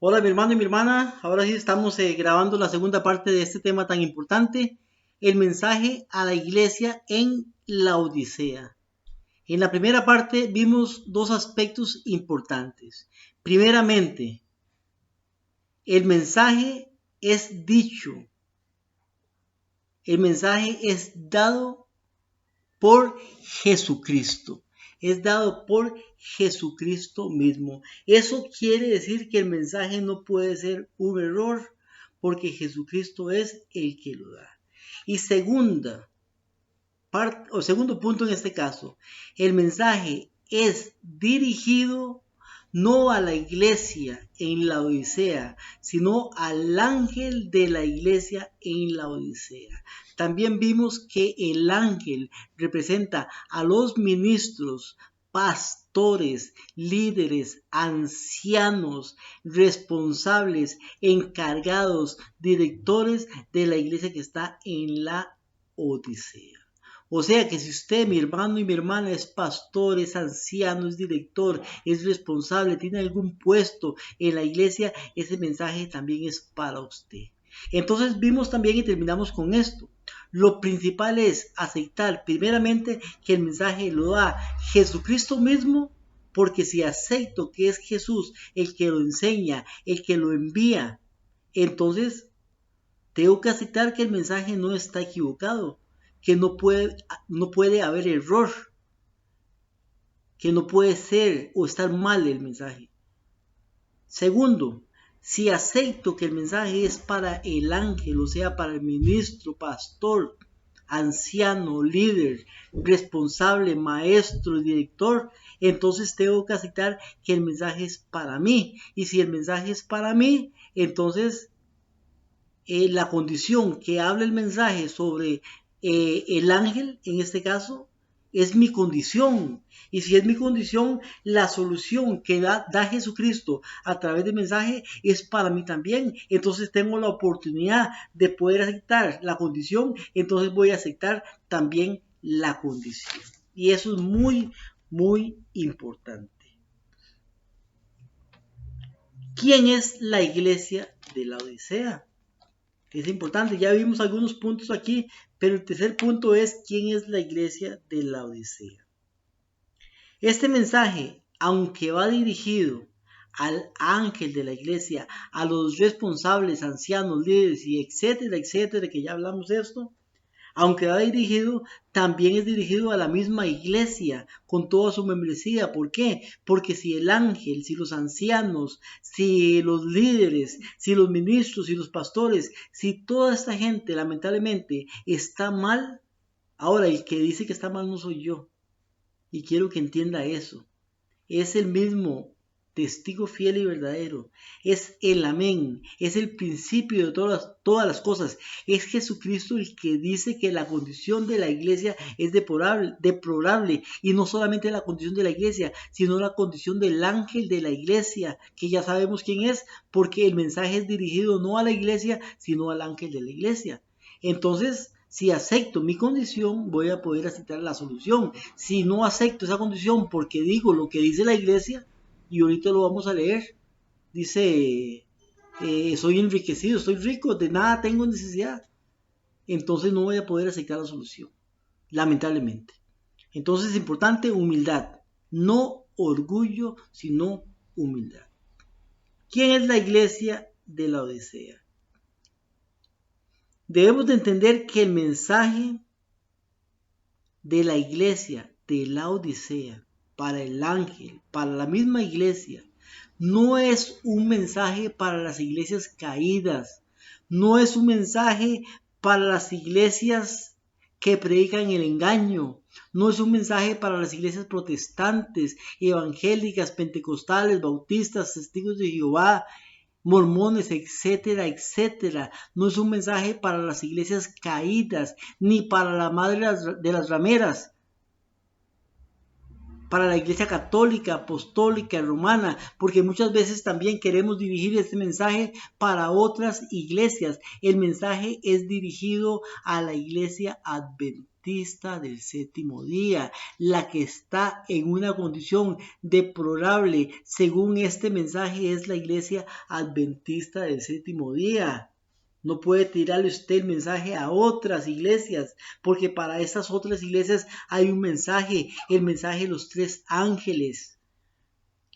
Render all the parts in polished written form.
Hola mi hermano y mi hermana, ahora sí estamos grabando la segunda parte de este tema tan importante, el mensaje a la iglesia en la Odisea. En la primera parte vimos dos aspectos importantes. Primeramente, el mensaje es dicho, el mensaje es dado por Jesucristo. Es dado por Jesucristo mismo. Eso quiere decir que el mensaje no puede ser un error porque Jesucristo es el que lo da. Y segundo punto en este caso, el mensaje es dirigido no a la iglesia en la Odisea, sino al ángel de la iglesia en la Odisea. También vimos que el ángel representa a los ministros, pastores, líderes, ancianos, responsables, encargados, directores de la iglesia que está en la Odisea. O sea que si usted, mi hermano y mi hermana, es pastor, es anciano, es director, es responsable, tiene algún puesto en la iglesia, ese mensaje también es para usted. Entonces vimos también y terminamos con esto. Lo principal es aceptar primeramente que el mensaje lo da Jesucristo mismo, porque si acepto que es Jesús el que lo enseña, el que lo envía, entonces tengo que aceptar que el mensaje no está equivocado, que no puede haber error, que no puede ser o estar mal el mensaje. Segundo, si acepto que el mensaje es para el ángel, o sea, para el ministro, pastor, anciano, líder, responsable, maestro, director, entonces tengo que aceptar que el mensaje es para mí. Y si el mensaje es para mí, entonces la condición que habla el mensaje sobre el ángel, en este caso, es mi condición. Y si es mi condición, la solución que da Jesucristo a través del mensaje es para mí también. Entonces tengo la oportunidad de poder aceptar la condición, entonces voy a aceptar también la condición. Y eso es muy, muy importante. ¿Quién es la iglesia de la Odisea? Es importante, ya vimos algunos puntos aquí, pero el tercer punto es quién es la iglesia de la Odisea. Este mensaje, aunque va dirigido al ángel de la iglesia, a los responsables, ancianos, líderes y etcétera, etcétera, que ya hablamos de esto, aunque va dirigido, también es dirigido a la misma iglesia con toda su membresía. ¿Por qué? Porque si el ángel, si los ancianos, si los líderes, si los ministros, si los pastores, si toda esta gente lamentablemente está mal, ahora el que dice que está mal no soy yo. Y quiero que entienda eso. Es el mismo testigo fiel y verdadero. Es el amén. Es el principio de todas las cosas. Es Jesucristo el que dice que la condición de la iglesia es deplorable. Y no solamente la condición de la iglesia, sino la condición del ángel de la iglesia, que ya sabemos quién es, porque el mensaje es dirigido no a la iglesia, sino al ángel de la iglesia. Entonces, si acepto mi condición, voy a poder aceptar la solución. Si no acepto esa condición porque digo lo que dice la iglesia, y ahorita lo vamos a leer, dice, soy enriquecido, soy rico, de nada tengo necesidad. Entonces no voy a poder aceptar la solución, lamentablemente. Entonces es importante humildad, no orgullo, sino humildad. ¿Quién es la iglesia de la Odisea? Debemos de entender que el mensaje de la iglesia de la Odisea para el ángel, para la misma iglesia, no es un mensaje para las iglesias caídas, no es un mensaje para las iglesias que predican el engaño, no es un mensaje para las iglesias protestantes, evangélicas, pentecostales, bautistas, testigos de Jehová, mormones, etcétera, etcétera. No es un mensaje para las iglesias caídas, ni para la madre de las rameras, para la iglesia católica, apostólica, romana, porque muchas veces también queremos dirigir este mensaje para otras iglesias. El mensaje es dirigido a la iglesia adventista del séptimo día, la que está en una condición deplorable, según este mensaje, es la iglesia adventista del séptimo día. No puede tirarle usted el mensaje a otras iglesias, porque para esas otras iglesias hay un mensaje, el mensaje de los tres ángeles.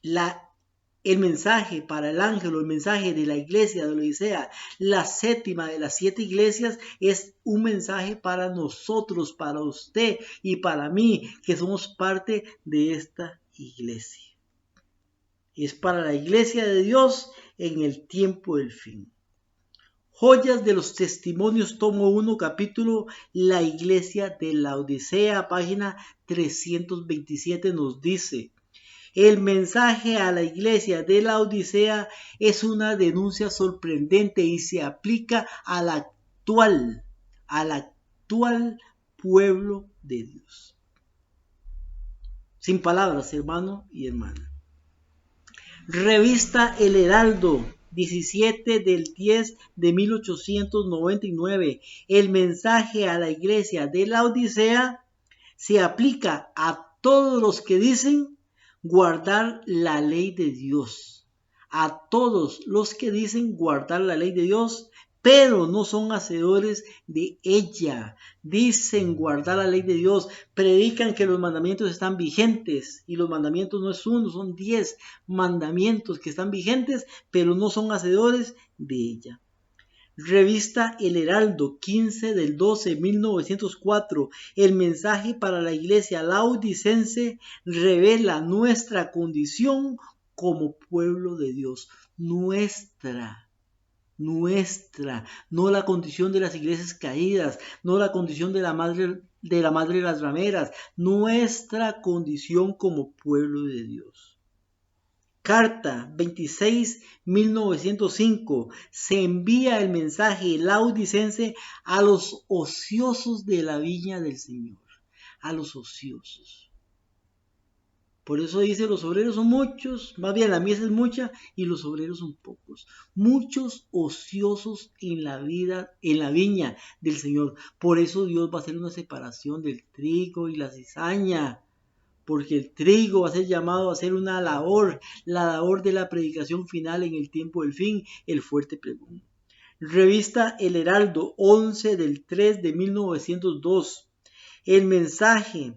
El mensaje para el ángel o el mensaje de la iglesia de Odisea, la séptima de las 7 iglesias, es un mensaje para nosotros, para usted y para mí, que somos parte de esta iglesia. Es para la iglesia de Dios en el tiempo del fin. Joyas de los Testimonios, tomo 1, capítulo La iglesia de la Odisea, página 327, nos dice: el mensaje a la iglesia de la Odisea es una denuncia sorprendente y se aplica al actual pueblo de Dios. Sin palabras, hermano y hermana. Revista El Heraldo, 17 del 10 de 1899. El mensaje a la iglesia de la Odisea se aplica a todos los que dicen guardar la ley de Dios. A todos los que dicen guardar la ley de Dios, pero no son hacedores de ella. Dicen guardar la ley de Dios, predican que los mandamientos están vigentes, y los mandamientos no es uno, son 10 mandamientos que están vigentes, pero no son hacedores de ella. Revista El Heraldo, 15 del 12 de 1904. El mensaje para la iglesia laodicense revela nuestra condición como pueblo de Dios. Nuestra, no la condición de las iglesias caídas, no la condición de la madre de las rameras, nuestra condición como pueblo de Dios. Carta 26-1905. Se envía el mensaje laodicense a los ociosos de la viña del Señor. A los ociosos. Por eso dice, los obreros son muchos, más bien la mies es mucha y los obreros son pocos. Muchos ociosos en la viña del Señor. Por eso Dios va a hacer una separación del trigo y la cizaña. Porque el trigo va a ser llamado a hacer una labor, la labor de la predicación final en el tiempo del fin, el fuerte pregón. Revista El Heraldo, 11 del 3 de 1902. El mensaje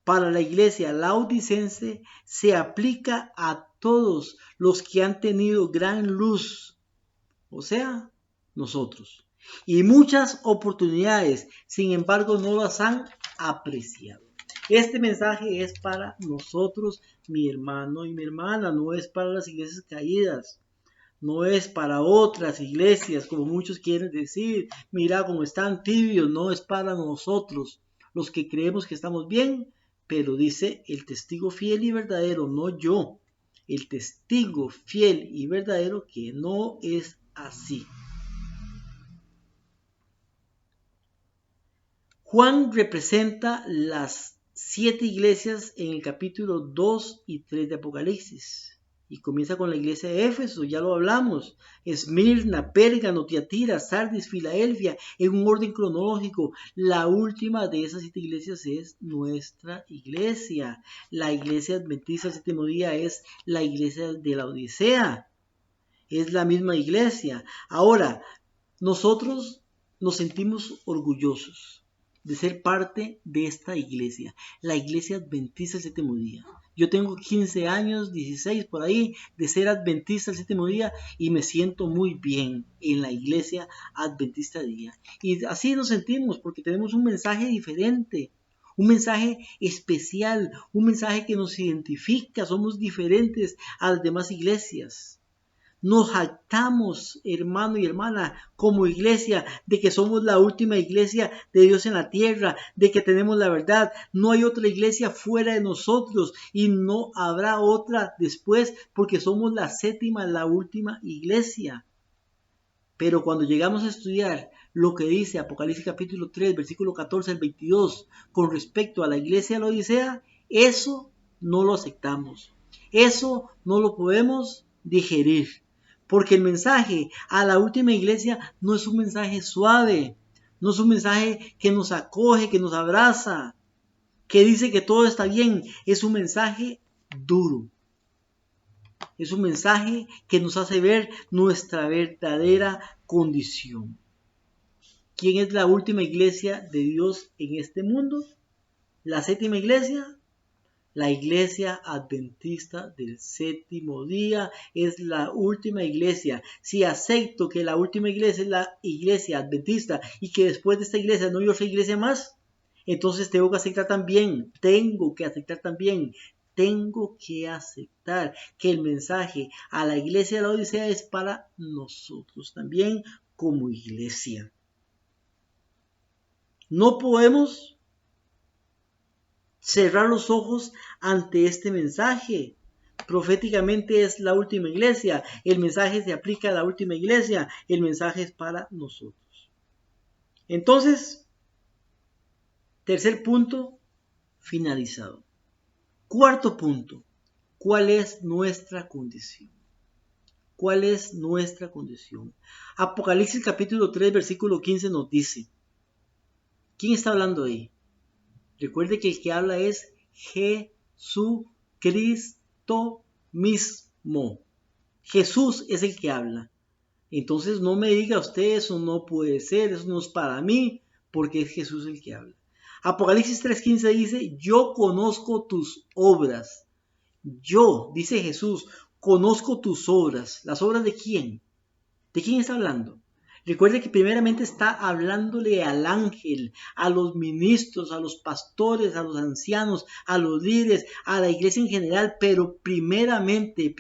para la iglesia laodicense se aplica a todos los que han tenido gran luz, o sea, nosotros, y muchas oportunidades, sin embargo no las han apreciado. Este mensaje es para nosotros, mi hermano y mi hermana, no es para las iglesias caídas, no es para otras iglesias, como muchos quieren decir, mira cómo están tibios, no es para nosotros, los que creemos que estamos bien, pero dice el testigo fiel y verdadero, no yo, el testigo fiel y verdadero que no es así. Juan representa las 7 iglesias en el capítulo 2 y 3 de Apocalipsis. Y comienza con la iglesia de Éfeso, ya lo hablamos. Esmirna, Pérgamo, Tiatira, Sardis, Filadelfia, en un orden cronológico. La última de esas 7 iglesias es nuestra iglesia. La iglesia adventista del séptimo día es la iglesia de la Odisea. Es la misma iglesia. Ahora, nosotros nos sentimos orgullosos de ser parte de esta iglesia, la iglesia adventista del séptimo día. Yo tengo 15 años, 16 por ahí, de ser adventista del séptimo día y me siento muy bien en la iglesia adventista del día. Y así nos sentimos porque tenemos un mensaje diferente, un mensaje especial, un mensaje que nos identifica, somos diferentes a las demás iglesias. Nos jactamos, hermano y hermana, como iglesia, de que somos la última iglesia de Dios en la tierra, de que tenemos la verdad. No hay otra iglesia fuera de nosotros y no habrá otra después, porque somos la séptima, la última iglesia. Pero cuando llegamos a estudiar lo que dice Apocalipsis capítulo 3, versículo 14 al 22, con respecto a la iglesia de la Odisea, eso no lo aceptamos. Eso no lo podemos digerir. Porque el mensaje a la última iglesia no es un mensaje suave, No es un mensaje que nos acoge, que nos abraza, que dice que todo está bien. Es un mensaje duro. Es un mensaje que nos hace ver nuestra verdadera condición. ¿Quién es la última iglesia de Dios en este mundo? La séptima iglesia. La iglesia adventista del séptimo día es la última iglesia. Si acepto que la última iglesia es la iglesia adventista y que después de esta iglesia no hay otra iglesia más, entonces tengo que aceptar también que el mensaje a la iglesia de la Odisea es para nosotros también como iglesia. No podemos cerrar los ojos ante este mensaje. Proféticamente es la última iglesia. El mensaje se aplica a la última iglesia. El mensaje es para nosotros. Entonces, tercer punto, finalizado. Cuarto punto, ¿cuál es nuestra condición? ¿Cuál es nuestra condición? Apocalipsis capítulo 3, versículo 15 nos dice, ¿quién está hablando ahí? Recuerde que el que habla es Jesucristo mismo. Jesús es el que habla. Entonces no me diga usted, eso no puede ser, eso no es para mí, porque es Jesús el que habla. Apocalipsis 3:15 dice, yo conozco tus obras. Yo, dice Jesús, conozco tus obras. ¿Las obras de quién? ¿De quién está hablando? Recuerde que primeramente está hablándole al ángel, a los ministros, a los pastores, a los ancianos, a los líderes, a la iglesia en general, pero primordialmente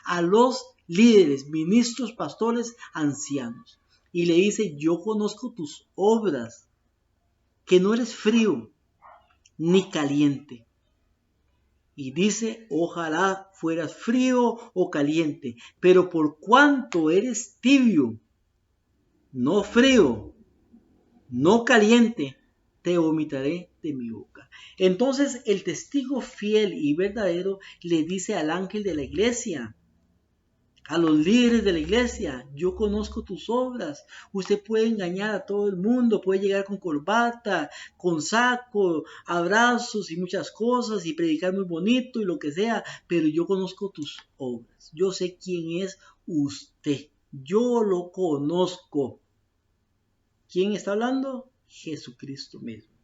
a los líderes, ministros, pastores, ancianos. Y le dice, yo conozco tus obras, que no eres frío ni caliente. Y dice, ojalá fueras frío o caliente, pero por cuanto eres tibio, no frío, no caliente, te vomitaré de mi boca. Entonces el testigo fiel y verdadero le dice al ángel de la iglesia, a los líderes de la iglesia, yo conozco tus obras. Usted puede engañar a todo el mundo, puede llegar con corbata, con saco, abrazos y muchas cosas y predicar muy bonito y lo que sea, pero yo conozco tus obras. Yo sé quién es usted. Yo lo conozco. ¿Quién está hablando? Jesucristo mismo.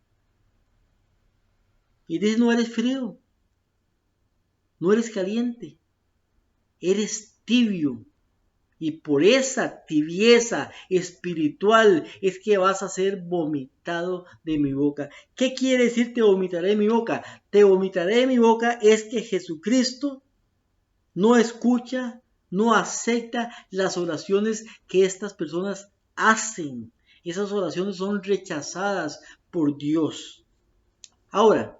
Y dice, no eres frío, no eres caliente, eres tibio, y por esa tibieza espiritual es que vas a ser vomitado de mi boca. ¿Qué quiere decir te vomitaré de mi boca? Te vomitaré de mi boca es que Jesucristo no escucha, no acepta las oraciones que estas personas hacen. Esas oraciones son rechazadas por Dios. Ahora,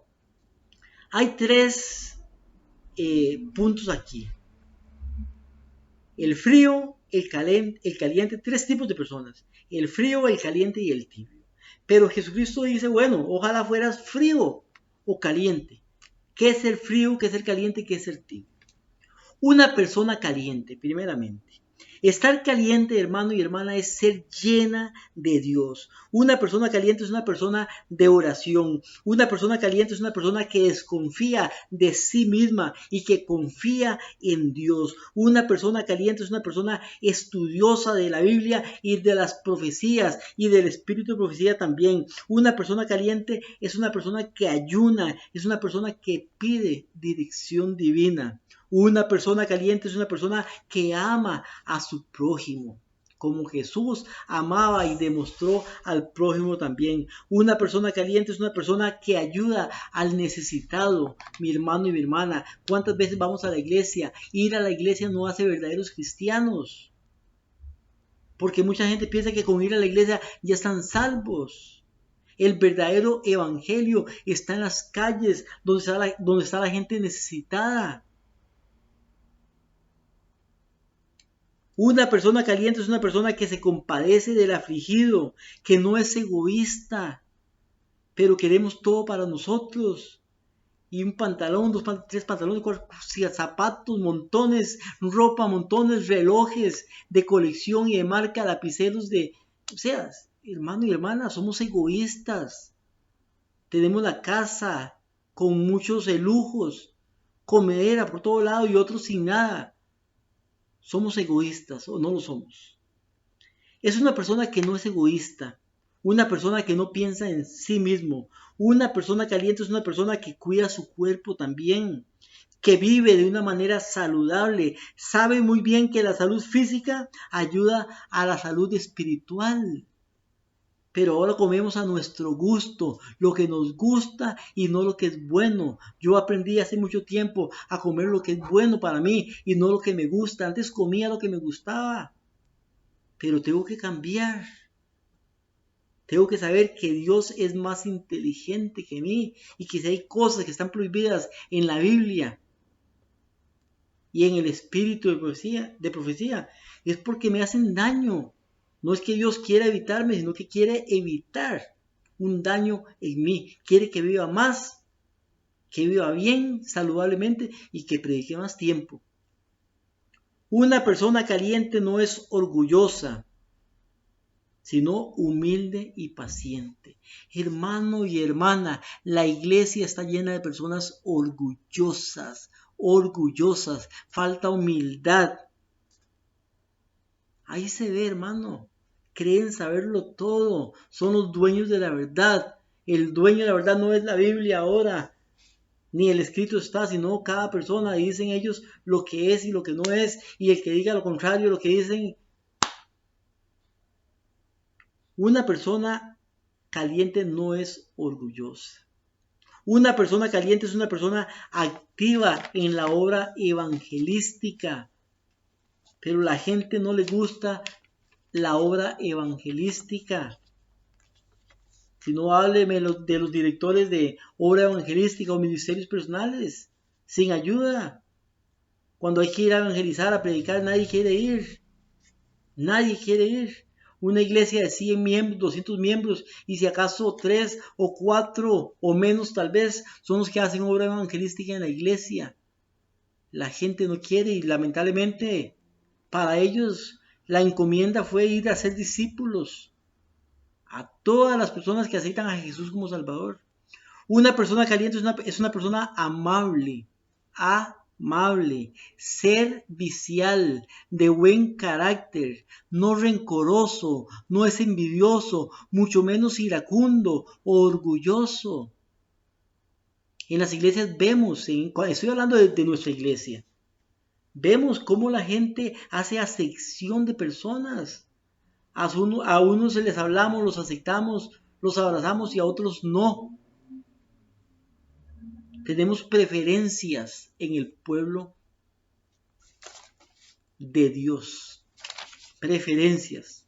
hay tres puntos aquí. El frío, el caliente, tres tipos de personas. El frío, el caliente y el tibio. Pero Jesucristo dice, bueno, ojalá fueras frío o caliente. ¿Qué es el frío? ¿Qué es el caliente? ¿Qué es el tibio? Una persona caliente, primeramente. Estar caliente, hermano y hermana, es ser llena de Dios. Una persona caliente es una persona de oración. Una persona caliente es una persona que desconfía de sí misma y que confía en Dios. Una persona caliente es una persona estudiosa de la Biblia y de las profecías y del espíritu de profecía también. Una persona caliente es una persona que ayuna, es una persona que pide dirección divina. Una persona caliente es una persona que ama a su prójimo, como Jesús amaba y demostró al prójimo también. Una persona caliente es una persona que ayuda al necesitado, mi hermano y mi hermana. ¿Cuántas veces vamos a la iglesia? Ir a la iglesia no hace verdaderos cristianos, porque mucha gente piensa que con ir a la iglesia ya están salvos. El verdadero evangelio está en las calles donde está la gente necesitada. Una persona caliente es una persona que se compadece del afligido, que no es egoísta, pero queremos todo para nosotros. Y un pantalón, tres pantalones, zapatos, montones, ropa, montones, relojes de colección y de marca, lapiceros de O sea, hermano y hermana, somos egoístas. Tenemos la casa con muchos lujos, comedera por todo lado y otros sin nada. ¿Somos egoístas o no lo somos? Es una persona que no es egoísta, una persona que no piensa en sí mismo. Una persona caliente es una persona que cuida su cuerpo también, que vive de una manera saludable, sabe muy bien que la salud física ayuda a la salud espiritual. Pero ahora comemos a nuestro gusto, lo que nos gusta y no lo que es bueno. Yo aprendí hace mucho tiempo a comer lo que es bueno para mí y no lo que me gusta. Antes comía lo que me gustaba, pero tengo que cambiar. Tengo que saber que Dios es más inteligente que mí y que si hay cosas que están prohibidas en la Biblia y en el espíritu de profecía, es porque me hacen daño. No es que Dios quiera evitarme, sino que quiere evitar un daño en mí. Quiere que viva más, que viva bien, saludablemente y que predique más tiempo. Una persona caliente no es orgullosa, sino humilde y paciente. Hermano y hermana, la iglesia está llena de personas orgullosas, falta humildad. Ahí se ve, hermano, creen saberlo todo, son los dueños de la verdad. El dueño de la verdad no es la Biblia ahora, ni el escrito está, sino cada persona. Dicen ellos lo que es y lo que no es, y el que diga lo contrario, lo que dicen. Una persona caliente no es orgullosa. Una persona caliente es una persona activa en la obra evangelística, pero la gente no le gusta la obra evangelística. Si no, hábleme de los directores de obra evangelística o ministerios personales, sin ayuda. Cuando hay que ir a evangelizar, a predicar, nadie quiere ir. Nadie quiere ir. Una iglesia de 100 miembros, 200 miembros, y si acaso 3 o 4 o menos tal vez son los que hacen obra evangelística en la iglesia. La gente no quiere y lamentablemente para ellos la encomienda fue ir a ser discípulos a todas las personas que aceptan a Jesús como Salvador. Una persona caliente es una persona amable, servicial, de buen carácter, no rencoroso, no es envidioso, mucho menos iracundo o orgulloso. En las iglesias vemos, estoy hablando de nuestra iglesia, vemos cómo la gente hace acepción de personas. A unos se les hablamos, los aceptamos, los abrazamos y a otros no. Tenemos preferencias en el pueblo de Dios. Preferencias.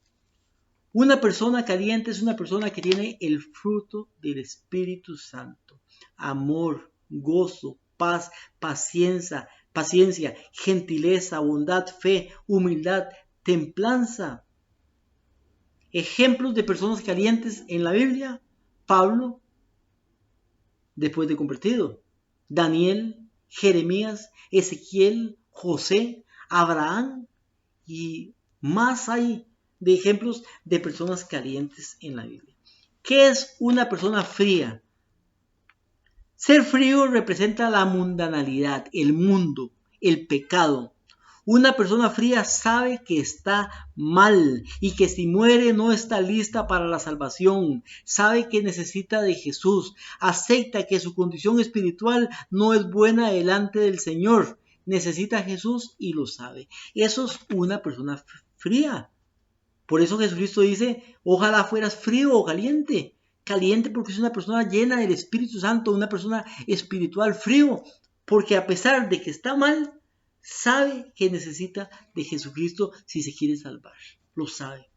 Una persona caliente es una persona que tiene el fruto del Espíritu Santo. Amor, gozo, paz, paciencia, gentileza, bondad, fe, humildad, templanza. Ejemplos de personas calientes en la Biblia: Pablo, después de convertido; Daniel, Jeremías, Ezequiel, José, Abraham, y más hay de ejemplos de personas calientes en la Biblia. ¿Qué es una persona fría? Ser frío representa la mundanalidad, el mundo, el pecado. Una persona fría sabe que está mal y que si muere no está lista para la salvación. Sabe que necesita de Jesús. Acepta que su condición espiritual no es buena delante del Señor. Necesita a Jesús y lo sabe. Eso es una persona fría. Por eso Jesucristo dice: ojalá fueras frío o caliente. Caliente porque es una persona llena del Espíritu Santo, una persona espiritual. Frío porque a pesar de que está mal, sabe que necesita de Jesucristo si se quiere salvar. Lo sabe.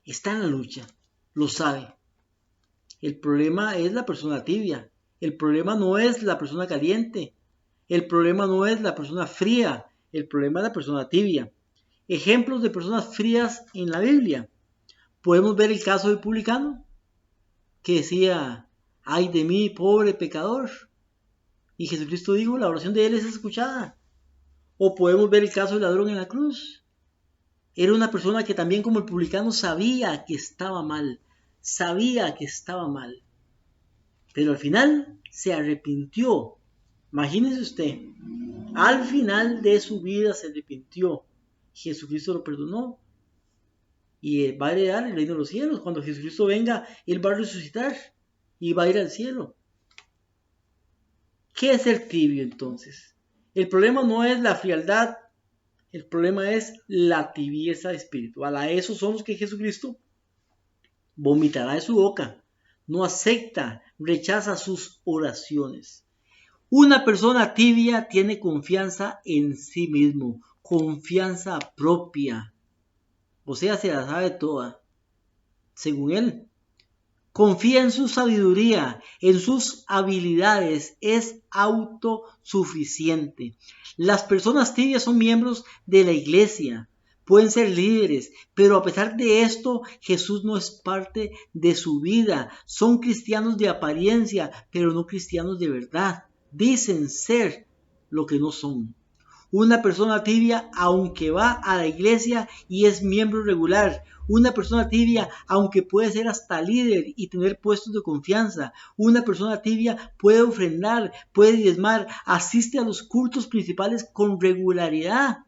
Está en la lucha. Lo sabe. El problema es la persona tibia. El problema no es la persona caliente. El problema no es la persona fría. El problema es la persona tibia. Ejemplos de personas frías en la Biblia. Podemos ver el caso del publicano, que decía: ay de mí, pobre pecador. Y Jesucristo dijo: la oración de él es escuchada. O podemos ver el caso del ladrón en la cruz. Era una persona que también como el publicano sabía que estaba mal. Sabía que estaba mal. Pero al final se arrepintió. Imagínese usted. Al final de su vida se arrepintió. Jesucristo lo perdonó. Y va a heredar el reino de los cielos. Cuando Jesucristo venga, Él va a resucitar y va a ir al cielo. ¿Qué es ser tibio entonces? El problema no es la frialdad, el problema es la tibieza espiritual. A esos son los que Jesucristo vomitará de su boca. No acepta, rechaza sus oraciones. Una persona tibia tiene confianza en sí mismo, confianza propia. O sea, se la sabe toda, según él. Confía en su sabiduría, en sus habilidades, es autosuficiente. Las personas tibias son miembros de la iglesia, pueden ser líderes, pero a pesar de esto, Jesús no es parte de su vida. Son cristianos de apariencia, pero no cristianos de verdad. Dicen ser lo que no son. Una persona tibia, aunque va a la iglesia y es miembro regular. Una persona tibia, aunque puede ser hasta líder y tener puestos de confianza. Una persona tibia puede ofrendar, puede diezmar, asiste a los cultos principales con regularidad,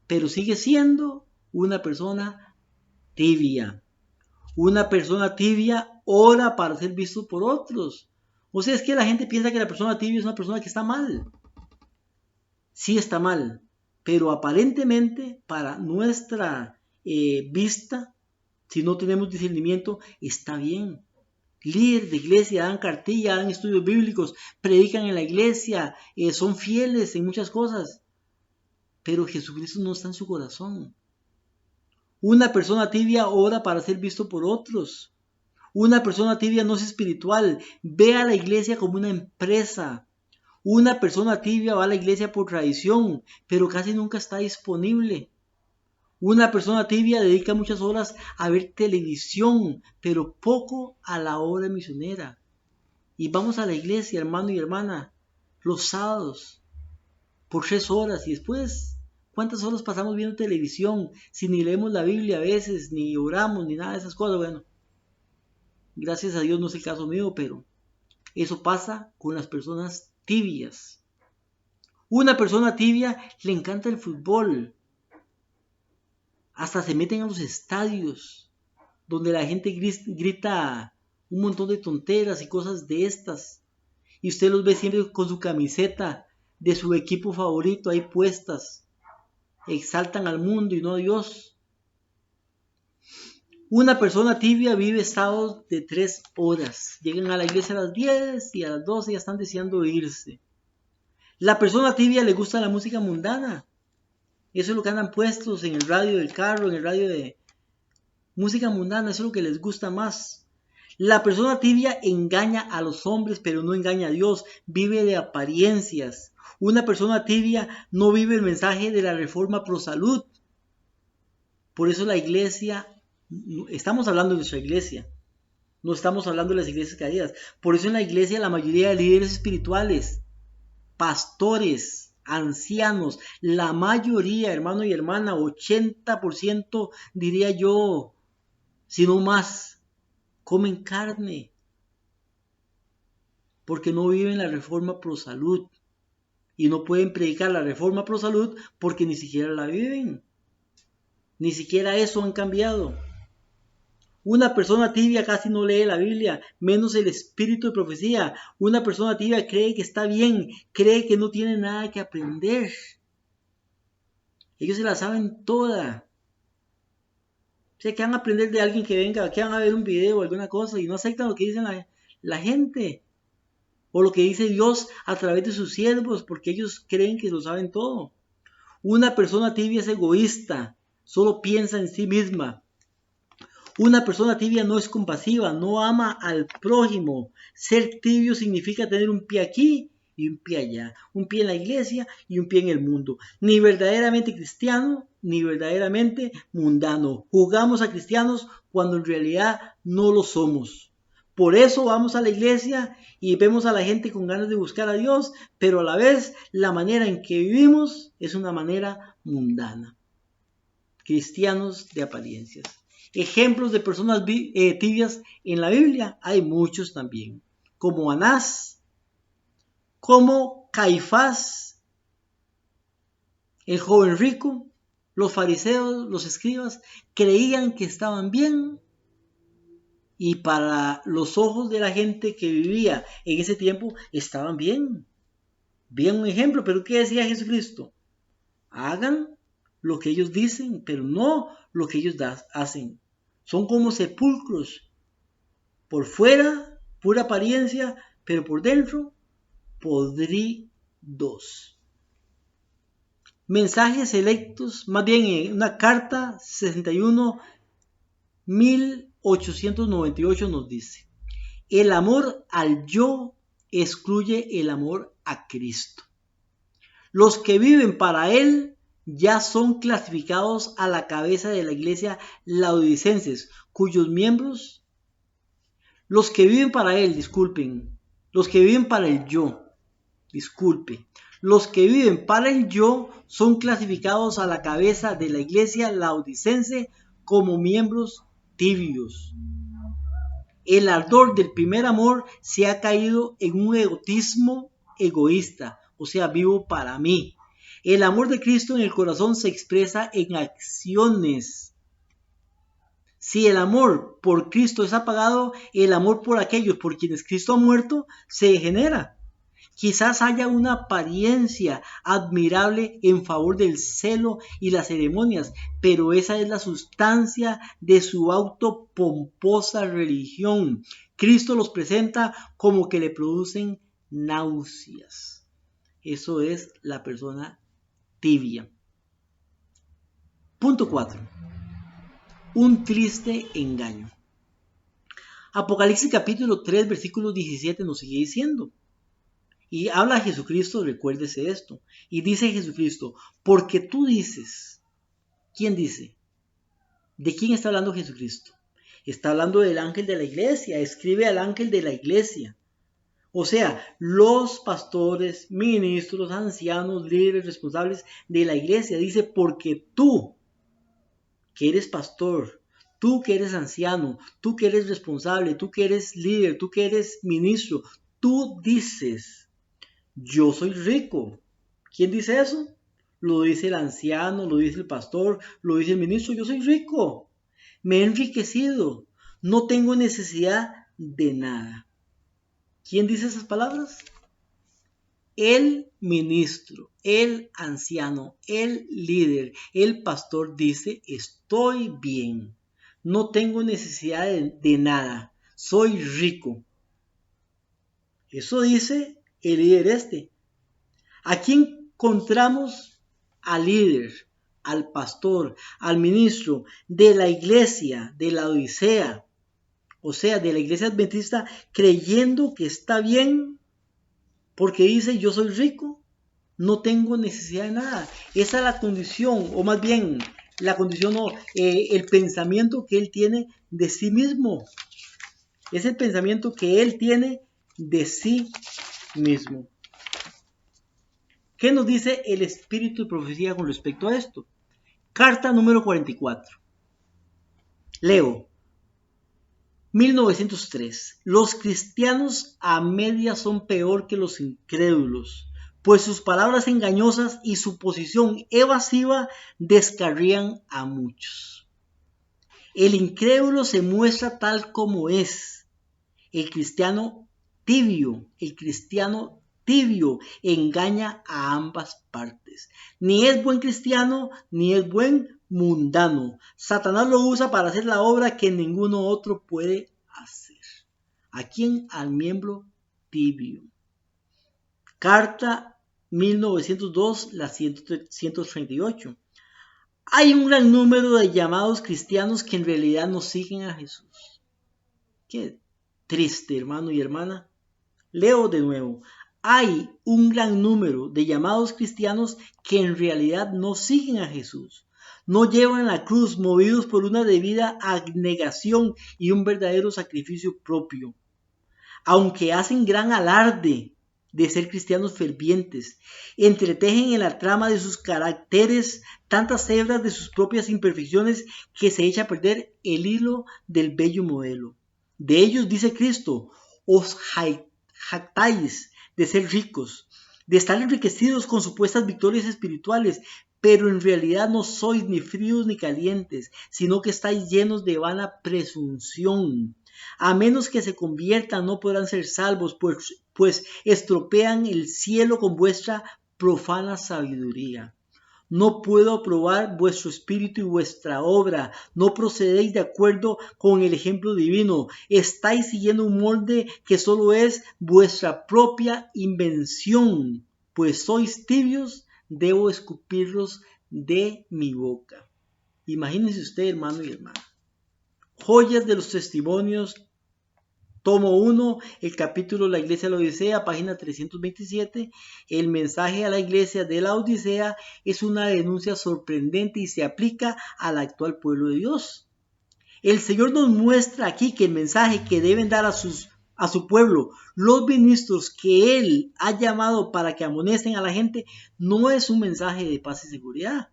pero sigue siendo una persona tibia. Una persona tibia ora para ser visto por otros. O sea, es que la gente piensa que la persona tibia es una persona que está mal. Sí está mal, pero aparentemente para nuestra vista, si no tenemos discernimiento, está bien. Líderes de iglesia dan cartilla, dan estudios bíblicos, predican en la iglesia, son fieles en muchas cosas, pero Jesucristo no está en su corazón. Una persona tibia ora para ser visto por otros. Una persona tibia no es espiritual, ve a la iglesia como una empresa. Una persona tibia va a la iglesia por tradición, pero casi nunca está disponible. Una persona tibia dedica muchas horas a ver televisión, pero poco a la obra misionera. Y vamos a la iglesia, hermano y hermana, los sábados, por 3 horas, y después, ¿cuántas horas pasamos viendo televisión? Si ni leemos la Biblia a veces, ni oramos, ni nada de esas cosas. Bueno, gracias a Dios no es el caso mío, pero eso pasa con las personas tibias. Una persona tibia le encanta el fútbol. Hasta se meten a los estadios donde la gente grita un montón de tonteras y cosas de estas. Y usted los ve siempre con su camiseta de su equipo favorito ahí puestas. Exaltan al mundo y no a Dios. Una persona tibia vive sábados de 3 horas. Llegan a la iglesia a las 10 y a las 12 ya están deseando irse. La persona tibia le gusta la música mundana. Eso es lo que andan puestos en el radio del carro, en el radio de música mundana. Eso es lo que les gusta más. La persona tibia engaña a los hombres, pero no engaña a Dios. Vive de apariencias. Una persona tibia no vive el mensaje de la reforma pro salud. Por eso la iglesia, estamos hablando de nuestra iglesia, no estamos hablando de las iglesias caídas. Por eso en la iglesia la mayoría de líderes espirituales, pastores, ancianos, la mayoría, hermano y hermana, 80% diría yo, si no más, comen carne, porque no viven la reforma pro salud. Y no pueden predicar la reforma pro salud porque ni siquiera la viven. Ni siquiera eso han cambiado. Una persona tibia casi no lee la Biblia, menos el espíritu de profecía. Una persona tibia cree que está bien, cree que no tiene nada que aprender. Ellos se la saben toda. O sea, que van a aprender de alguien que venga, que van a ver un video o alguna cosa y no aceptan lo que dicen la gente. O lo que dice Dios a través de sus siervos, porque ellos creen que lo saben todo. Una persona tibia es egoísta, solo piensa en sí misma. Una persona tibia no es compasiva, no ama al prójimo. Ser tibio significa tener un pie aquí y un pie allá, un pie en la iglesia y un pie en el mundo. Ni verdaderamente cristiano, ni verdaderamente mundano. Jugamos a cristianos cuando en realidad no lo somos. Por eso vamos a la iglesia y vemos a la gente con ganas de buscar a Dios, pero a la vez la manera en que vivimos es una manera mundana. cristianos de apariencias. Ejemplos de personas tibias en la Biblia hay muchos también, como Anás, como Caifás, el joven rico. Los fariseos, los escribas, creían que estaban bien, y para los ojos de la gente que vivía en ese tiempo estaban bien. Bien un ejemplo, pero ¿qué decía Jesucristo? Hagan lo que ellos dicen, pero no lo que ellos hacen. Son como sepulcros. Por fuera, pura apariencia, pero por dentro, podridos. Mensajes selectos, más bien una carta 61, 1898 nos dice: el amor al yo excluye el amor a Cristo. Los que viven para Él ya son clasificados a la cabeza de la iglesia laodicenses, cuyos miembros, los que viven para Él, los que viven para el yo, los que viven para el yo son clasificados a la cabeza de la iglesia laodicense como miembros tibios. El ardor del primer amor se ha caído en un egoísmo egoísta, o sea, vivo para mí. El amor de Cristo en el corazón se expresa en acciones. Si el amor por Cristo es apagado, el amor por aquellos por quienes Cristo ha muerto se degenera. Quizás haya una apariencia admirable en favor del celo y las ceremonias, pero esa es la sustancia de su autopomposa religión. Cristo los presenta como que le producen náuseas. Eso es la persona tibia. Punto 4. Un triste engaño. Apocalipsis capítulo 3, versículo 17 nos sigue diciendo. Y habla Jesucristo, recuérdese esto. Y dice Jesucristo, porque tú dices. ¿Quién dice? ¿De quién está hablando Jesucristo? Está hablando del ángel de la iglesia. Escribe al ángel de la iglesia. O sea, los pastores, ministros, ancianos, líderes, responsables de la iglesia. Dice, porque tú, que eres pastor, tú que eres anciano, tú que eres responsable, tú que eres líder, tú que eres ministro, tú dices, yo soy rico. ¿Quién dice eso? Lo dice el anciano, lo dice el pastor, lo dice el ministro. Yo soy rico. Me he enriquecido. No tengo necesidad de nada. ¿Quién dice esas palabras? El ministro, el anciano, el líder, el pastor dice, estoy bien. No tengo necesidad de nada. Soy rico. Eso dice el líder Aquí encontramos al líder, al pastor, al ministro de la iglesia, de la Odisea, o sea, de la iglesia adventista, creyendo que está bien, porque dice, yo soy rico, no tengo necesidad de nada. Esa es la condición, o más bien, la condición no, el pensamiento que él tiene de sí mismo. Es el pensamiento que él tiene de sí mismo. ¿Qué nos dice el espíritu de profecía con respecto a esto? Carta número 44. Leo. 1903. Los cristianos a medias son peor que los incrédulos, pues sus palabras engañosas y su posición evasiva descarrían a muchos. El incrédulo se muestra tal como es. El cristiano tibio engaña a ambas partes. Ni es buen cristiano, ni es buen mundano. Satanás lo usa para hacer la obra que ninguno otro puede hacer. ¿A quién? Al miembro tibio. Carta 1902, la 138. Hay un gran número de llamados cristianos que en realidad no siguen a Jesús. Qué triste, hermano y hermana. Leo de nuevo. Hay un gran número de llamados cristianos que en realidad no siguen a Jesús. No llevan la cruz movidos por una debida abnegación y un verdadero sacrificio propio. Aunque hacen gran alarde de ser cristianos fervientes. Entretejen en la trama de sus caracteres tantas hebras de sus propias imperfecciones que se echa a perder el hilo del bello modelo. De ellos dice Cristo: os jactáis de ser ricos, de estar enriquecidos con supuestas victorias espirituales, pero en realidad no sois ni fríos ni calientes, sino que estáis llenos de vana presunción. A menos que se conviertan, no podrán ser salvos, pues estropean el cielo con vuestra profana sabiduría. No puedo aprobar vuestro espíritu y vuestra obra. No procedéis de acuerdo con el ejemplo divino. Estáis siguiendo un molde que solo es vuestra propia invención. Pues sois tibios, debo escupirlos de mi boca. Imagínense usted, hermano y hermana. Joyas de los testimonios, tomo 1, el capítulo La Iglesia de la Odisea, página 327. El mensaje a la Iglesia de la Odisea es una denuncia sorprendente y se aplica al actual pueblo de Dios. El Señor nos muestra aquí que el mensaje que deben dar a su pueblo los ministros que Él ha llamado para que amonesten a la gente no es un mensaje de paz y seguridad.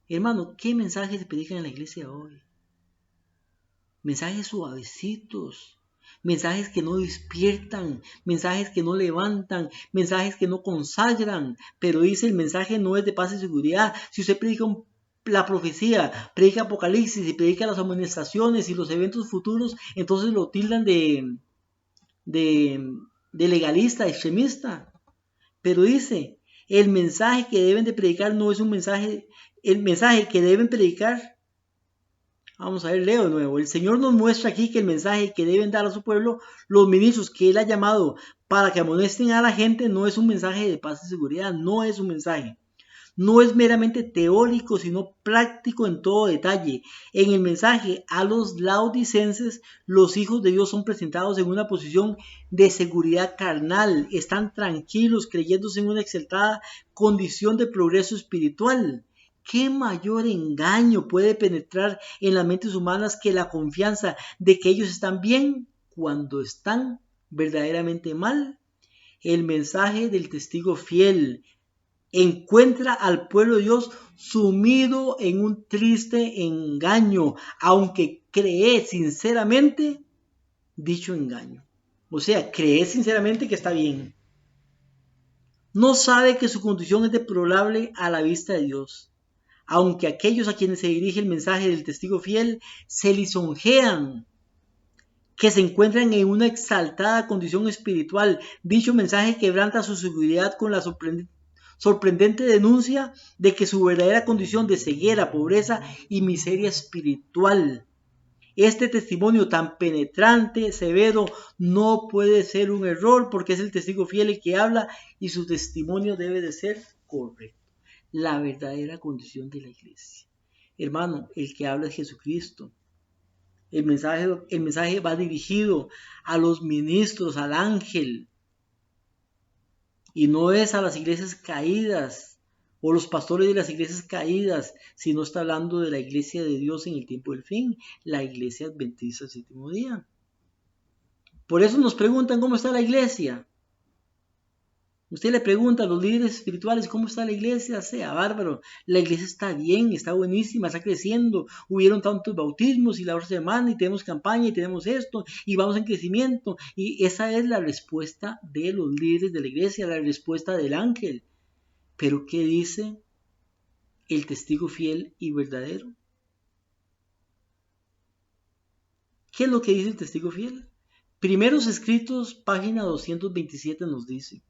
Hermano, ¿qué mensaje se predican en la iglesia hoy? Mensajes suavecitos, mensajes que no despiertan, mensajes que no levantan, mensajes que no consagran. Pero dice, el mensaje no es de paz y seguridad. Si usted predica la profecía, predica Apocalipsis y predica las amonestaciones y los eventos futuros, entonces lo tildan de legalista, extremista. Pero dice, el mensaje que deben de predicar no es un mensaje, el mensaje que deben predicar. Vamos a ver, leo de nuevo. El Señor nos muestra aquí que el mensaje que deben dar a su pueblo los ministros que Él ha llamado para que amonesten a la gente no es un mensaje de paz y seguridad, no es un mensaje. No es meramente teórico, sino práctico en todo detalle. En el mensaje a los laodicenses, los hijos de Dios son presentados en una posición de seguridad carnal. Están tranquilos, creyéndose en una exaltada condición de progreso espiritual. ¿Qué mayor engaño puede penetrar en las mentes humanas que la confianza de que ellos están bien cuando están verdaderamente mal? El mensaje del testigo fiel encuentra al pueblo de Dios sumido en un triste engaño, aunque cree sinceramente dicho engaño. O sea, cree sinceramente que está bien. No sabe que su condición es deplorable a la vista de Dios. Aunque aquellos a quienes se dirige el mensaje del testigo fiel se lisonjean que se encuentran en una exaltada condición espiritual, dicho mensaje quebranta su seguridad con la sorprendente denuncia de que su verdadera condición de ceguera, pobreza y miseria espiritual. Este testimonio tan penetrante, severo, no puede ser un error porque es el testigo fiel el que habla y su testimonio debe de ser correcto. La verdadera condición de la iglesia. Hermano, el que habla es Jesucristo. El mensaje va dirigido a los ministros, al ángel, y no es a las iglesias caídas o los pastores de las iglesias caídas, sino está hablando de la iglesia de Dios en el tiempo del fin, la iglesia adventista del séptimo día. Por eso nos preguntan cómo está la iglesia. Usted le pregunta a los líderes espirituales cómo está la iglesia, sea bárbaro. La iglesia está bien, está buenísima, está creciendo. Hubieron tantos bautismos y la otra semana y tenemos campaña y tenemos esto y vamos en crecimiento. Y esa es la respuesta de los líderes de la iglesia, la respuesta del ángel. Pero ¿qué dice el testigo fiel y verdadero? ¿Qué es lo que dice el testigo fiel? Primeros Escritos, página 227 nos dice: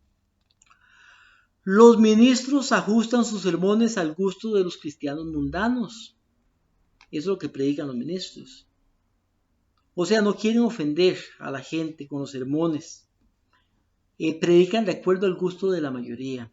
los ministros ajustan sus sermones al gusto de los cristianos mundanos. Eso es lo que predican los ministros. O sea, no quieren ofender a la gente con los sermones. Predican de acuerdo al gusto de la mayoría.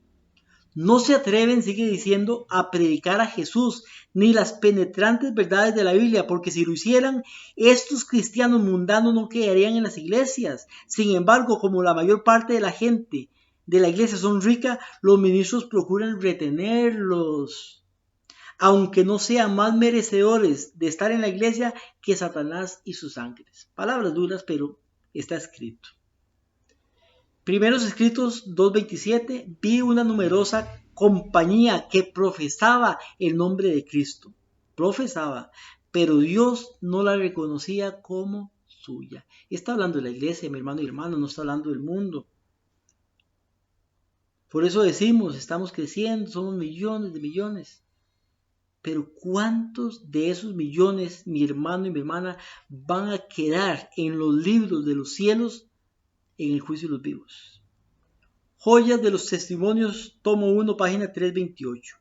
No se atreven, sigue diciendo, a predicar a Jesús ni las penetrantes verdades de la Biblia, porque si lo hicieran, estos cristianos mundanos no quedarían en las iglesias. Sin embargo, como la mayor parte de la gente de la iglesia son ricas, los ministros procuran retenerlos, aunque no sean más merecedores de estar en la iglesia que Satanás y sus ángeles. Palabras duras, pero está escrito. Primeros Escritos 2:27, vi una numerosa compañía que profesaba el nombre de Cristo. Profesaba, pero Dios no la reconocía como suya. Está hablando de la iglesia, mi hermano y hermana, no está hablando del mundo. Por eso decimos, estamos creciendo, somos millones de millones. Pero ¿cuántos de esos millones, mi hermano y mi hermana, van a quedar en los libros de los cielos en el juicio de los vivos? Joyas de los Testimonios, tomo 1, página 328.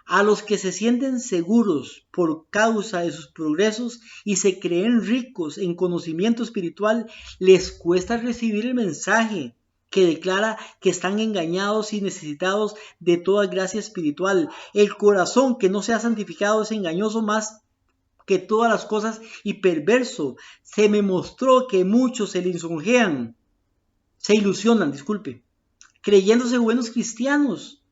A los que se sienten seguros por causa de sus progresos y se creen ricos en conocimiento espiritual, les cuesta recibir el mensaje que declara que están engañados y necesitados de toda gracia espiritual. El corazón que no se ha santificado es engañoso más que todas las cosas y perverso. Se me mostró que muchos se ilusionan, creyéndose buenos cristianos,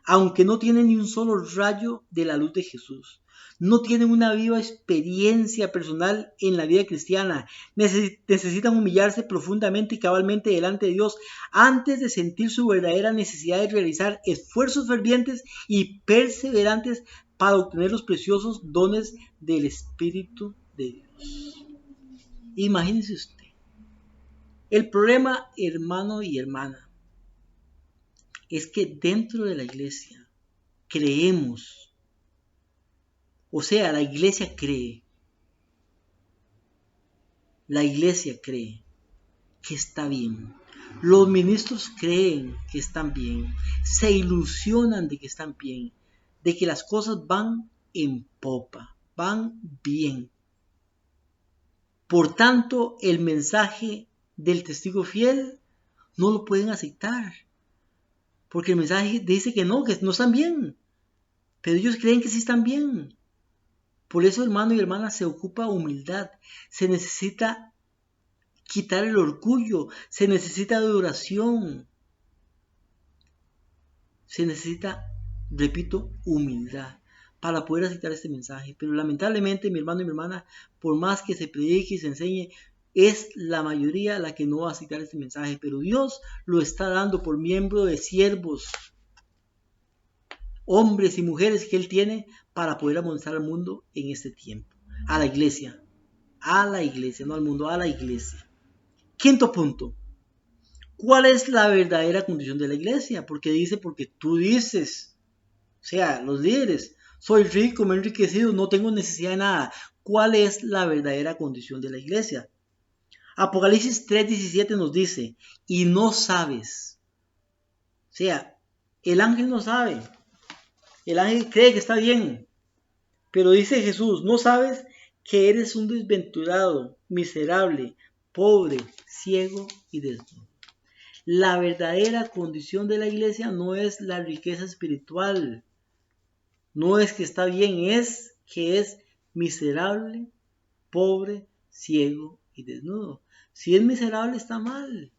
aunque no tienen ni un solo rayo de la luz de Jesús. No tienen una viva experiencia personal en la vida cristiana. Necesitan humillarse profundamente y cabalmente delante de Dios antes de sentir su verdadera necesidad de realizar esfuerzos fervientes y perseverantes para obtener los preciosos dones del Espíritu de Dios. Imagínese usted. El problema, hermano y hermana, es que dentro de la iglesia creemos, o sea, la iglesia cree que está bien. Los ministros creen que están bien, se ilusionan de que están bien, de que las cosas van en popa, van bien. Por tanto, el mensaje del testigo fiel no lo pueden aceptar, porque el mensaje dice que no están bien, pero ellos creen que sí están bien. Por eso, hermano y hermana, se ocupa humildad, se necesita quitar el orgullo, se necesita adoración, se necesita, repito, humildad para poder aceptar este mensaje. Pero lamentablemente, mi hermano y mi hermana, por más que se predique y se enseñe, es la mayoría la que no va a aceptar este mensaje. Pero Dios lo está dando por miembro de siervos, hombres y mujeres que Él tiene para poder amontar al mundo en este tiempo. A la iglesia, no al mundo, a la iglesia. Quinto punto. ¿Cuál es la verdadera condición de la iglesia? Porque tú dices, o sea, los líderes, soy rico, me he enriquecido, no tengo necesidad de nada. ¿Cuál es la verdadera condición de la iglesia? Apocalipsis 3:17 nos dice, y no sabes. O sea, el ángel no sabe. El ángel cree que está bien. Pero dice Jesús, no sabes que eres un desventurado, miserable, pobre, ciego y desnudo. La verdadera condición de la iglesia no es la riqueza espiritual. No es que está bien, es que es miserable, pobre, ciego y desnudo. Si es miserable, está mal.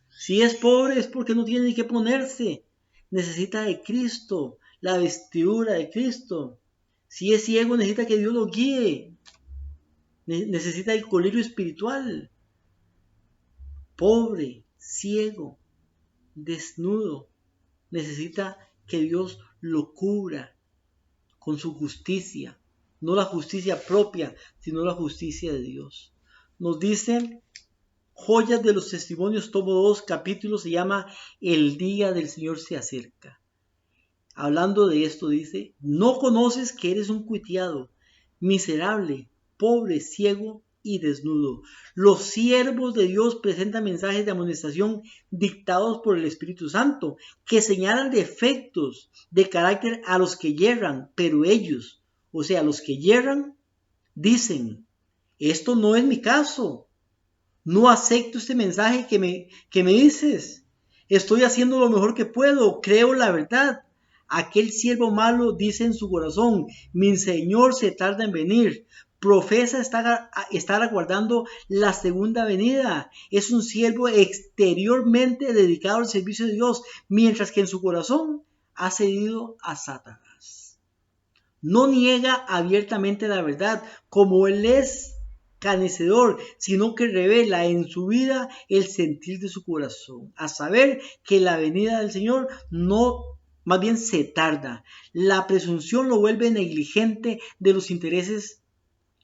Si es pobre, es porque no tiene ni qué ponerse. Necesita de Cristo, la vestidura de Cristo. Si es ciego, necesita que Dios lo guíe. Necesita el colirio espiritual. Pobre, ciego, desnudo. Necesita que Dios lo cubra con su justicia. No la justicia propia, sino la justicia de Dios. Nos dicen Joyas de los Testimonios, tomo 2, capítulo se llama El día del Señor se acerca. Hablando de esto dice, no conoces que eres un cuitiado, miserable, pobre, ciego y desnudo. Los siervos de Dios presentan mensajes de amonestación dictados por el Espíritu Santo, que señalan defectos de carácter a los que yerran, pero ellos, o sea, los que yerran, dicen, esto no es mi caso. No acepto este mensaje que me dices. Estoy haciendo lo mejor que puedo. Creo la verdad. Aquel siervo malo dice en su corazón, mi Señor se tarda en venir. Profesa estar aguardando la segunda venida. Es un siervo exteriormente dedicado al servicio de Dios, mientras que en su corazón ha cedido a Satanás. No niega abiertamente la verdad, como él es escarnecedor, sino que revela en su vida el sentir de su corazón, a saber que la venida del Señor no, más bien se tarda. La presunción lo vuelve negligente de los intereses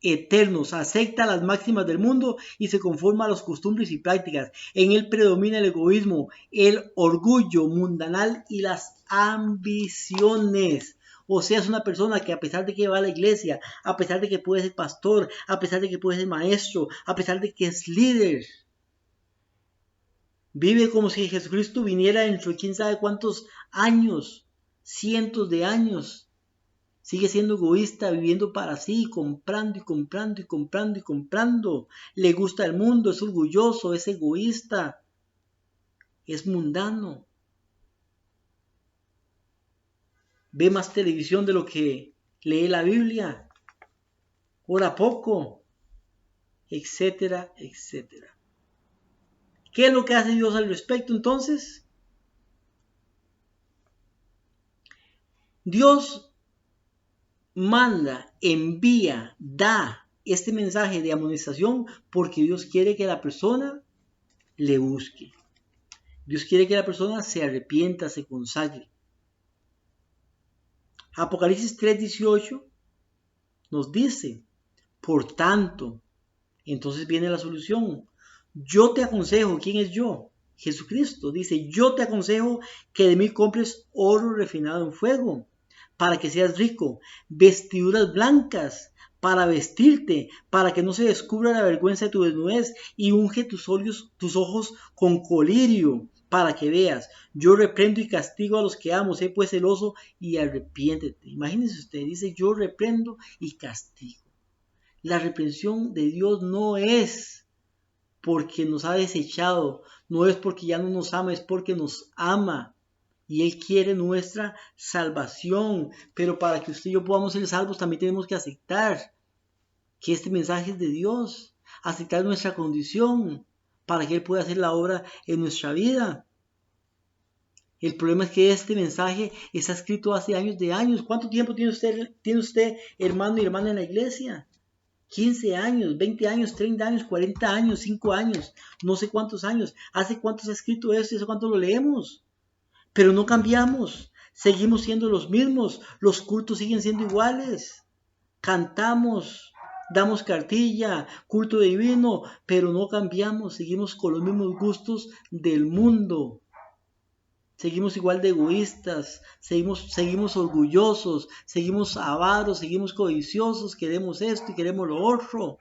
eternos, acepta las máximas del mundo y se conforma a las costumbres y prácticas. En él predomina el egoísmo, el orgullo mundanal y las ambiciones. O sea, es una persona que a pesar de que va a la iglesia, a pesar de que puede ser pastor, a pesar de que puede ser maestro, a pesar de que es líder, vive como si Jesucristo viniera dentro de quién sabe cuántos años, cientos de años. Sigue siendo egoísta, viviendo para sí, comprando y comprando y comprando y comprando. Le gusta el mundo, es orgulloso, es egoísta, es mundano. Ve más televisión de lo que lee la Biblia. Ora poco, etcétera, etcétera. ¿Qué es lo que hace Dios al respecto entonces? Dios manda, envía, da este mensaje de amonestación porque Dios quiere que la persona le busque. Dios quiere que la persona se arrepienta, se consagre. Apocalipsis 3:18 nos dice, por tanto, entonces viene la solución. Yo te aconsejo, ¿quién es yo? Jesucristo dice, yo te aconsejo que de mí compres oro refinado en fuego, para que seas rico, vestiduras blancas para vestirte, para que no se descubra la vergüenza de tu desnudez, y unge tus ojos con colirio, para que veas. Yo reprendo y castigo a los que amo, sé pues celoso y arrepiéntete. Imagínense usted, dice, yo reprendo y castigo. La reprensión de Dios no es porque nos ha desechado, no es porque ya no nos ama, es porque nos ama. Y Él quiere nuestra salvación. Pero para que usted y yo podamos ser salvos, también tenemos que aceptar que este mensaje es de Dios. Aceptar nuestra condición para que Él pueda hacer la obra en nuestra vida. El problema es que este mensaje está escrito hace años de años. ¿Cuánto tiempo tiene usted, hermano y hermana, en la iglesia? 15 años, 20 años, 30 años, 40 años, 5 años, no sé cuántos años. ¿Hace cuánto se ha escrito esto y hace cuánto lo leemos? Pero no cambiamos, seguimos siendo los mismos, los cultos siguen siendo iguales. Cantamos, damos cartilla, culto divino, pero no cambiamos, seguimos con los mismos gustos del mundo. Seguimos igual de egoístas, seguimos orgullosos, seguimos avaros, seguimos codiciosos, queremos esto y queremos lo otro.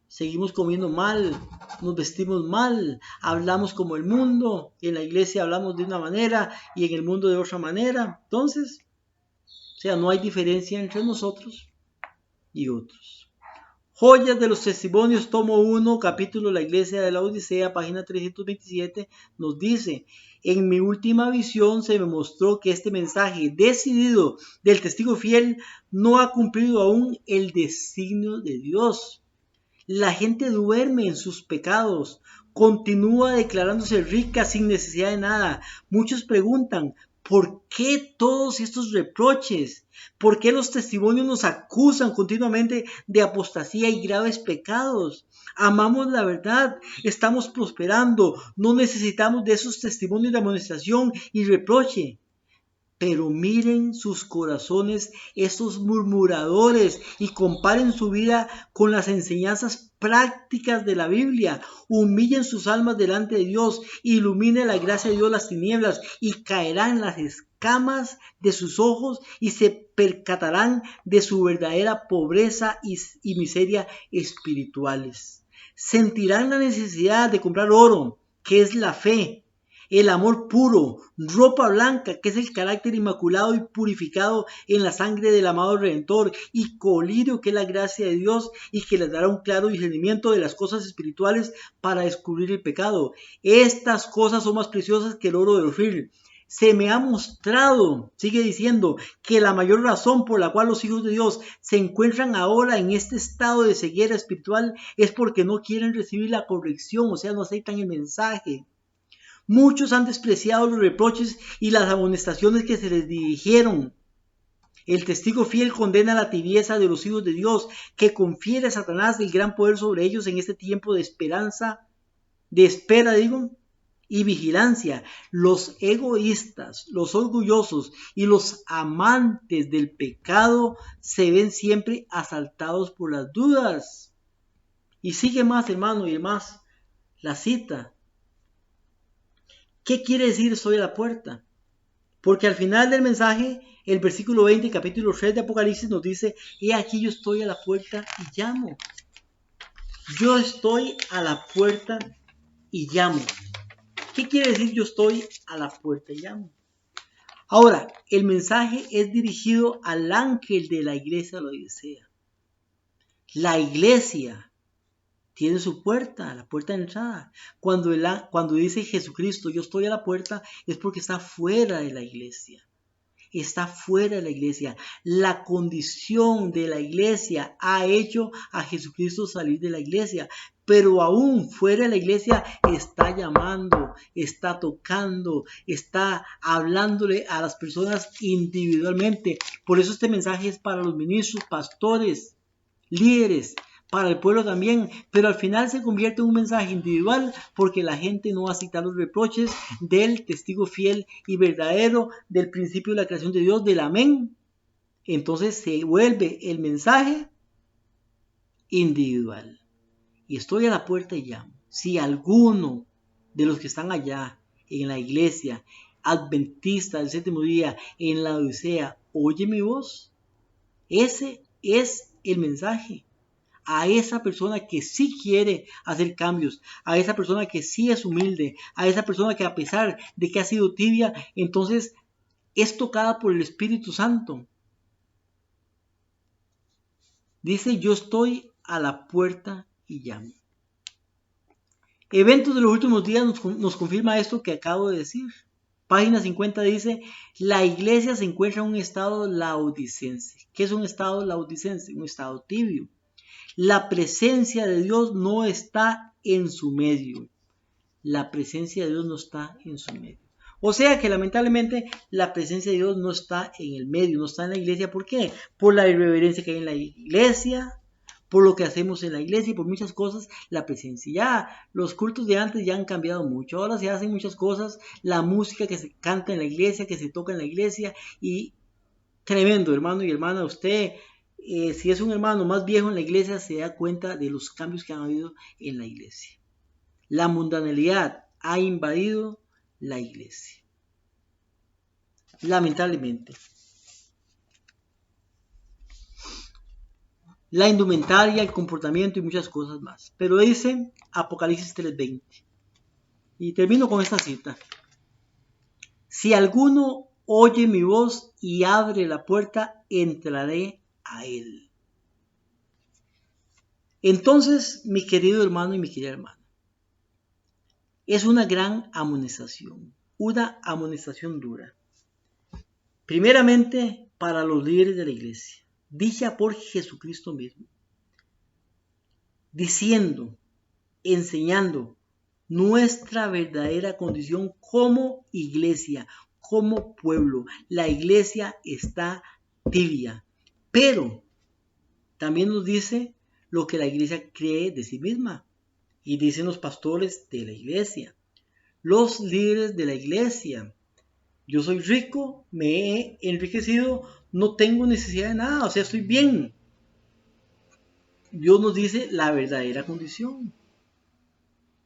Seguimos comiendo mal, nos vestimos mal, hablamos como el mundo, en la iglesia hablamos de una manera y en el mundo de otra manera. Entonces, no hay diferencia entre nosotros y otros. Joyas de los testimonios, tomo 1, capítulo La Iglesia de la Odisea, página 327, nos dice: en mi última visión se me mostró que este mensaje decidido del testigo fiel no ha cumplido aún el designio de Dios. La gente duerme en sus pecados, continúa declarándose rica sin necesidad de nada. Muchos preguntan, ¿por qué todos estos reproches? ¿Por qué los testimonios nos acusan continuamente de apostasía y graves pecados? Amamos la verdad, estamos prosperando, no necesitamos de esos testimonios de amonestación y reproche. Pero miren sus corazones, estos murmuradores, y comparen su vida con las enseñanzas prácticas de la Biblia. Humillen sus almas delante de Dios, ilumine la gracia de Dios las tinieblas, y caerán las escamas de sus ojos y se percatarán de su verdadera pobreza y miseria espirituales. Sentirán la necesidad de comprar oro, que es la fe, el amor puro, ropa blanca, que es el carácter inmaculado y purificado en la sangre del amado Redentor, y colirio, que es la gracia de Dios y que les dará un claro discernimiento de las cosas espirituales para descubrir el pecado. Estas cosas son más preciosas que el oro de Ofir. Se me ha mostrado, sigue diciendo, que la mayor razón por la cual los hijos de Dios se encuentran ahora en este estado de ceguera espiritual es porque no quieren recibir la corrección, o sea, no aceptan el mensaje. Muchos han despreciado los reproches y las amonestaciones que se les dirigieron. El testigo fiel condena la tibieza de los hijos de Dios, que confiere a Satanás el gran poder sobre ellos en este tiempo de esperanza, de espera, y vigilancia. Los egoístas, los orgullosos y los amantes del pecado se ven siempre asaltados por las dudas. Y sigue más, hermano, y más la cita. ¿Qué quiere decir estoy a la puerta? Porque al final del mensaje, el versículo 20, capítulo 3 de Apocalipsis nos dice, he aquí yo estoy a la puerta y llamo. Yo estoy a la puerta y llamo. ¿Qué quiere decir yo estoy a la puerta y llamo? Ahora, el mensaje es dirigido al ángel de la iglesia de Laodicea. La iglesia tiene su puerta, la puerta de entrada. Cuando dice Jesucristo, yo estoy a la puerta, es porque está fuera de la iglesia. Está fuera de la iglesia. La condición de la iglesia ha hecho a Jesucristo salir de la iglesia. Pero aún fuera de la iglesia está llamando, está tocando, está hablándole a las personas individualmente. Por eso este mensaje es para los ministros, pastores, líderes, para el pueblo también, pero al final se convierte en un mensaje individual porque la gente no acepta los reproches del testigo fiel y verdadero del principio de la creación de Dios, del amén. Entonces se vuelve el mensaje individual. Y estoy a la puerta y llamo. Si alguno de los que están allá en la iglesia adventista del séptimo día en la Odisea oye mi voz, ese es el mensaje. A esa persona que sí quiere hacer cambios, a esa persona que sí es humilde, a esa persona que a pesar de que ha sido tibia, entonces es tocada por el Espíritu Santo. Dice, yo estoy a la puerta y llamo. Eventos de los últimos días nos confirma esto que acabo de decir. Página 50 dice, la iglesia se encuentra en un estado laodicense. ¿Qué es un estado laodicense? Un estado tibio. La presencia de Dios no está en su medio. La presencia de Dios no está en su medio. O sea que lamentablemente la presencia de Dios no está en el medio, no está en la iglesia. ¿Por qué? Por la irreverencia que hay en la iglesia, por lo que hacemos en la iglesia y por muchas cosas, la presencia. Ya los cultos de antes ya han cambiado mucho. Ahora se hacen muchas cosas, la música que se canta en la iglesia, que se toca en la iglesia y tremendo, hermano y hermana, usted... si es un hermano más viejo en la iglesia, se da cuenta de los cambios que han habido en la iglesia. La mundanalidad ha invadido la iglesia. Lamentablemente. La indumentaria, el comportamiento y muchas cosas más. Pero dice Apocalipsis 3:20. Y termino con esta cita. Si alguno oye mi voz y abre la puerta, entraré a él. Entonces, mi querido hermano y mi querida hermana, es una gran amonestación dura. Primeramente, para los líderes de la iglesia, dicha por Jesucristo mismo, diciendo, enseñando nuestra verdadera condición como iglesia, como pueblo. La iglesia está tibia, pero también nos dice lo que la iglesia cree de sí misma. Y dicen los pastores de la iglesia, los líderes de la iglesia. Yo soy rico, me he enriquecido, no tengo necesidad de nada, o sea, estoy bien. Dios nos dice la verdadera condición.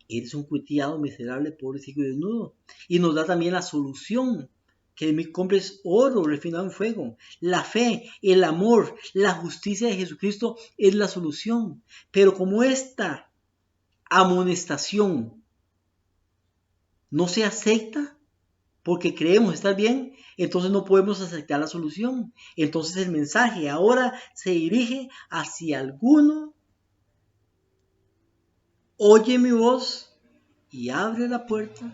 Eres un cuitiado, miserable, pobre, ciego y desnudo. Y nos da también la solución, que me compres oro refinado en fuego. La fe, el amor, la justicia de Jesucristo es la solución. Pero como esta amonestación no se acepta porque creemos estar bien, entonces no podemos aceptar la solución. Entonces el mensaje ahora se dirige hacia alguno. Oye mi voz y abre la puerta,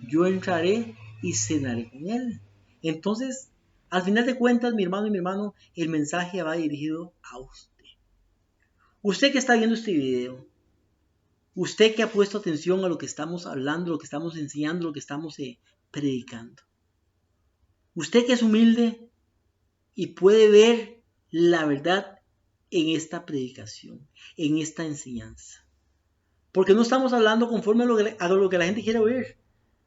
yo entraré y cenaré con él. Entonces, al final de cuentas, mi hermano y mi hermano, el mensaje va dirigido a usted. Usted que está viendo este video, usted que ha puesto atención a lo que estamos hablando, lo que estamos enseñando, lo que estamos predicando. Usted que es humilde y puede ver la verdad en esta predicación, en esta enseñanza. Porque no estamos hablando conforme a lo que la gente quiere oír.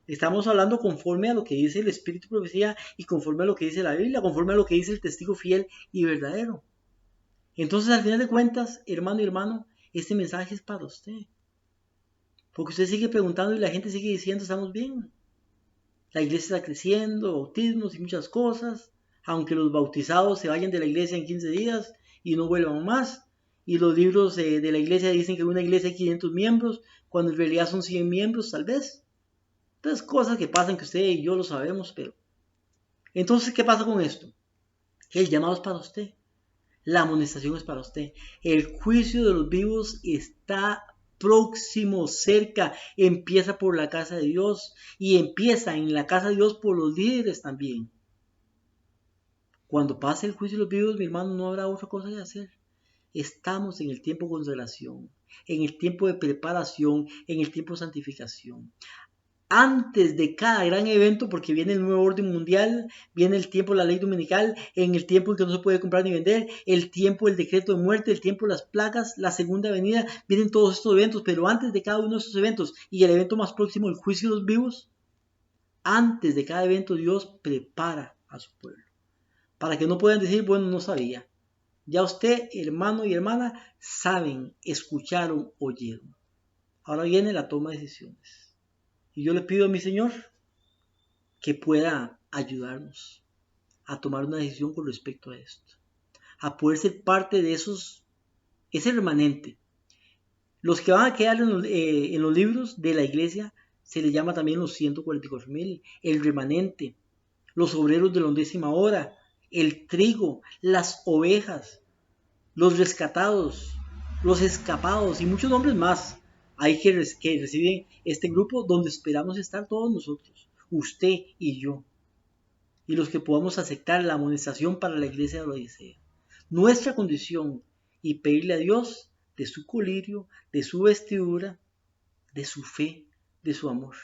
Estamos hablando conforme a lo que dice el Espíritu de Profecía y conforme a lo que dice la Biblia, conforme a lo que dice el testigo fiel y verdadero. Entonces, al final de cuentas, hermano y hermano, este mensaje es para usted. Porque usted sigue preguntando y la gente sigue diciendo, estamos bien. La iglesia está creciendo, bautismos y muchas cosas. Aunque los bautizados se vayan de la iglesia en 15 días y no vuelvan más. Y los libros de la iglesia dicen que en una iglesia hay 500 miembros, cuando en realidad son 100 miembros tal vez. Entonces, cosas que pasan que usted y yo lo sabemos, pero... Entonces, ¿qué pasa con esto? El llamado es para usted. La amonestación es para usted. El juicio de los vivos está próximo, cerca. Empieza por la casa de Dios y empieza en la casa de Dios por los líderes también. Cuando pase el juicio de los vivos, mi hermano, no habrá otra cosa que hacer. Estamos en el tiempo de consagración, en el tiempo de preparación, en el tiempo de santificación. Antes de cada gran evento, porque viene el nuevo orden mundial, viene el tiempo de la ley dominical, en el tiempo en que no se puede comprar ni vender, el tiempo del decreto de muerte, el tiempo de las plagas, la segunda venida, vienen todos estos eventos, pero antes de cada uno de estos eventos, y el evento más próximo, el juicio de los vivos, antes de cada evento Dios prepara a su pueblo, para que no puedan decir, bueno, no sabía. Ya usted, hermano y hermana, saben, escucharon, oyeron. Ahora viene la toma de decisiones. Y yo le pido a mi Señor que pueda ayudarnos a tomar una decisión con respecto a esto, a poder ser parte de ese remanente. Los que van a quedar en los libros de la iglesia se les llama también los 144,000, el remanente, los obreros de la 11ª hora, el trigo, las ovejas, los rescatados, los escapados y muchos nombres más. Hay que reciben este grupo donde esperamos estar todos nosotros, usted y yo, y los que podamos aceptar la amonestación para la iglesia de la Odisea. Nuestra condición y pedirle a Dios de su colirio, de su vestidura, de su fe, de su amor,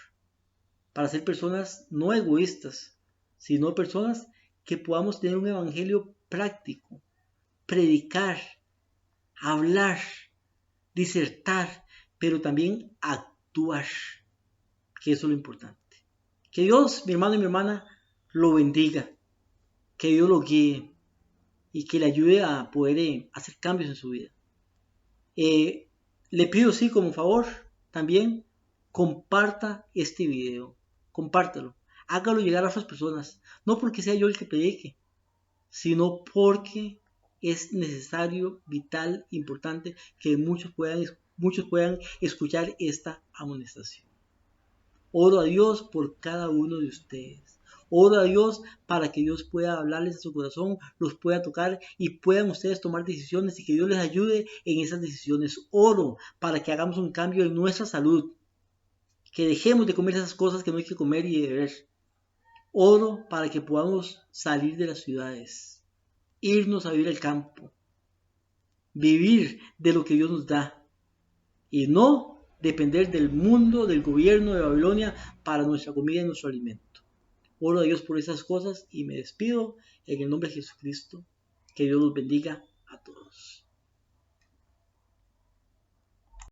para ser personas no egoístas, sino personas que podamos tener un evangelio práctico, predicar, hablar, disertar, pero también actuar, que eso es lo importante. Que Dios, mi hermano y mi hermana, lo bendiga, que Dios lo guíe y que le ayude a poder hacer cambios en su vida. Le pido, sí, como favor, también comparta este video, compártelo, hágalo llegar a otras personas, no porque sea yo el que predique, sino porque es necesario, vital, importante que muchos puedan escuchar esta amonestación. Oro a Dios por cada uno de ustedes. Oro a Dios para que Dios pueda hablarles a su corazón, los pueda tocar y puedan ustedes tomar decisiones y que Dios les ayude en esas decisiones. Oro para que hagamos un cambio en nuestra salud, que dejemos de comer esas cosas que no hay que comer y de beber. Oro para que podamos salir de las ciudades, irnos a vivir al campo, vivir de lo que Dios nos da y no depender del mundo, del gobierno de Babilonia para nuestra comida y nuestro alimento. Oro a Dios por esas cosas y me despido en el nombre de Jesucristo. Que Dios los bendiga a todos.